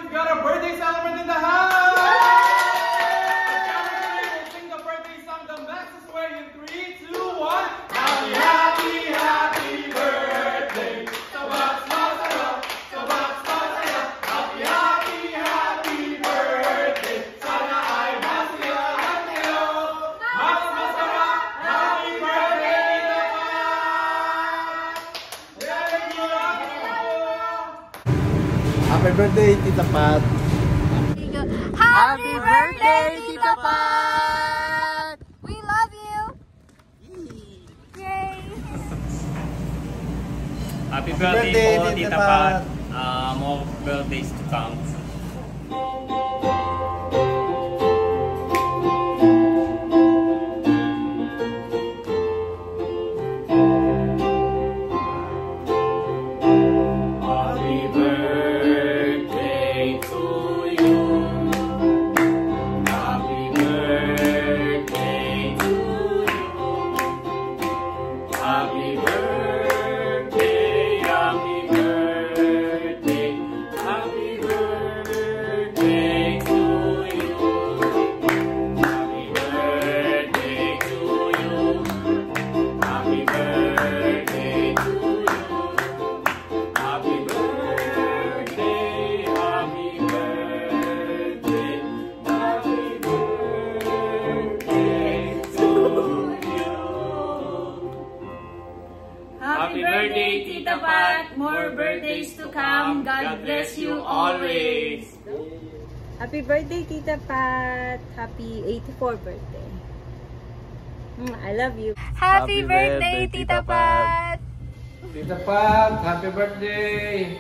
We got a birthday celebrant in the house! We'll sing the birthday song the Max's way in 3, 2, 1. Happy, happy, happy birthday! Sabat, sabat, sabat, sabat, happy, happy, happy birthday! Sana ay masiyahan kayo! Mas masarap! Happy birthday, Happy birthday, Tita Pat! Happy birthday, Tita Pat! We love you! Yay! Happy birthday po, Tita Pat! More birthdays to come. Happy birthday, Tita Pat! More birthdays to come. God bless you always. Happy birthday, Tita Pat! Happy 84th birthday. I love you. Happy birthday, Tita Pat! Tita Pat, happy birthday!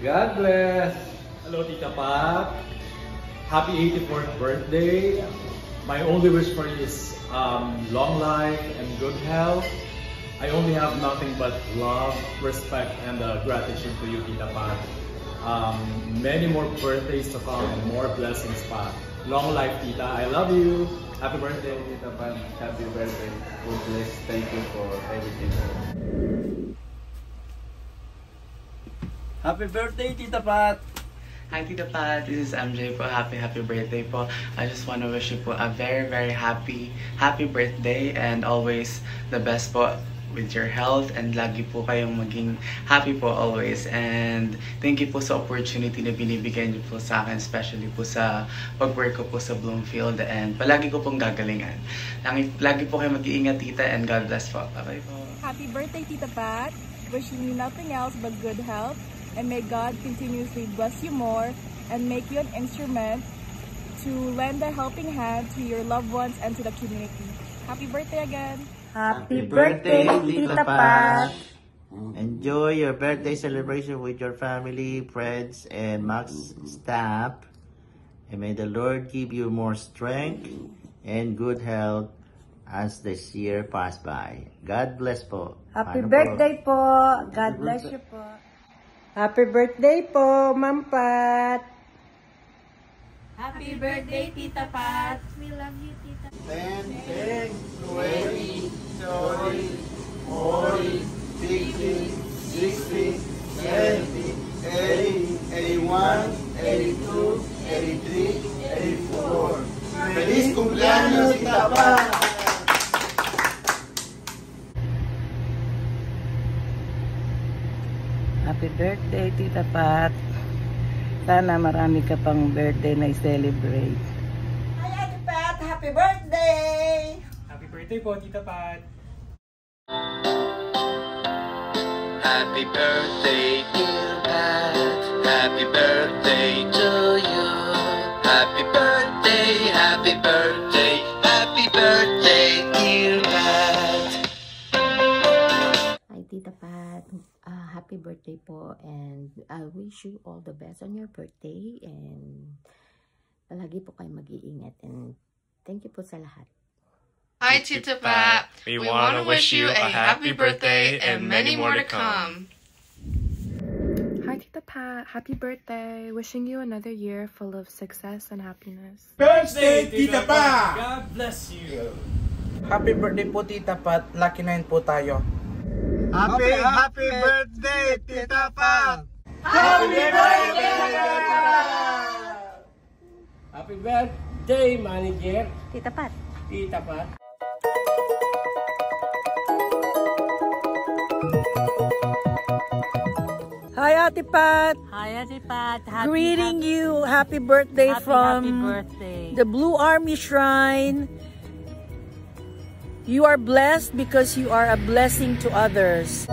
God bless! Hello, Tita Pat! Happy 84th birthday! My only wish for you is long life and good health. I only have nothing but love, respect, and gratitude to you, Tita Pat. Many more birthdays to come and more blessings pa. Long life, Tita. I love you. Happy birthday, Tita Pat. Happy birthday. God bless. Thank you for everything. Happy birthday, Tita Pat! Hi Tita Pat, this is MJ po. Happy birthday po. I just want to wish you po a very happy birthday and always the best po with your health and lagi po kayong maging happy po always. And thank you po sa opportunity na binibigyan niyo po sa akin, especially po sa pag-work ko po sa Bloomfield, and palagi ko pong gagalingan. Lagi po kayo mag-iingat, Tita, and God bless po. Bye po. Happy birthday, Tita Pat. Wishing you nothing else but good health. And may God continuously bless you more and make you an instrument to lend a helping hand to your loved ones and to the community. Happy birthday again! Happy birthday, Tita Pat! Enjoy your birthday celebration with your family, friends, and Max staff. And may the Lord give you more strength and good health as this year pass by. God bless po. Happy birthday po! God bless you po! Happy birthday po, Ma'am Pat! Happy birthday, Tita Pat! We love you, Tita. 10, 20, 30, 40, 50, 60, 70, 80, 81, 82, 83, 84. ¡Feliz cumpleaños, Tita Pat! Happy birthday, Tita Pat! Sana marami ka pang birthday na i-celebrate. Hi, Tita Pat! Happy birthday! Happy birthday po, Tita Pat! Happy birthday, dear Pat. Happy birthday to you. Happy birthday, happy birthday, happy birthday, dear Pat. Hi, Tita Pat. Happy birthday po, and I wish you all the best on your birthday, and palagi po kayo mag-iingat, and thank you po sa lahat. Hi Tita Pat, we want to wish you a happy birthday and many more to come. Hi Tita Pat, happy birthday. Wishing you another year full of success and happiness. Birthday, Tita Pat! God bless you. Happy birthday po, Tita Pat. Lucky 9 po tayo. Happy birthday, Tita Pat! Happy birthday! Happy birthday, Manager. Tita Pat. Tita Pat. Hi, Ate Pat. Hi, Ate Pat. Greeting you. Happy birthday from happy birthday. the Blue Army Shrine. You are blessed because you are a blessing to others.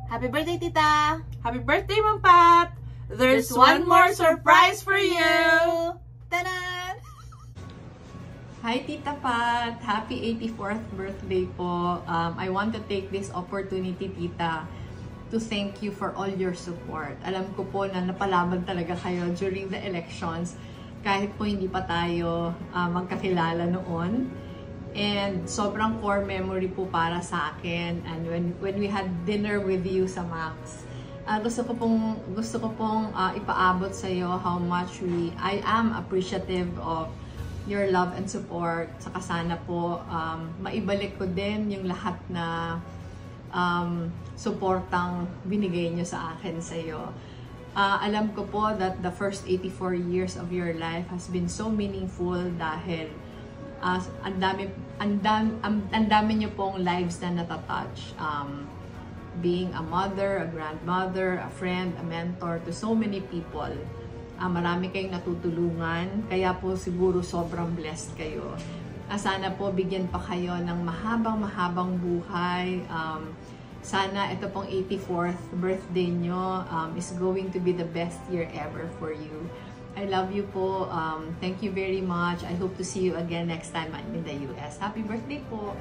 Happy birthday, Tita! Happy birthday, Ma'am Pat! There's one more surprise for you! Ta-da! Hi, Tita Pat! Happy 84th birthday po. I want to take this opportunity, Tita, to thank you for all your support. Alam ko po na napalaban talaga kayo during the elections kahit po hindi pa tayo magkakilala noon. And sobrang core memory po para sa akin. And when we had dinner with you sa Max, gusto ko pong ipaabot sa iyo how much I am appreciative of your love and support. Saka sana po maibalik ko din yung lahat na suportang binigay niyo sa akin sa iyo. Alam ko po that the first 84 years of your life has been so meaningful dahil ang dami niyo pong lives na natatouch. Being a mother, a grandmother, a friend, a mentor to so many people. Marami kayong natutulungan, kaya po siguro sobrang blessed kayo. Sana po bigyan pa kayo ng mahabang buhay. Sana ito pong 84th birthday nyo is going to be the best year ever for you. I love you po. Thank you very much. I hope to see you again next time I'm in the US. Happy birthday po!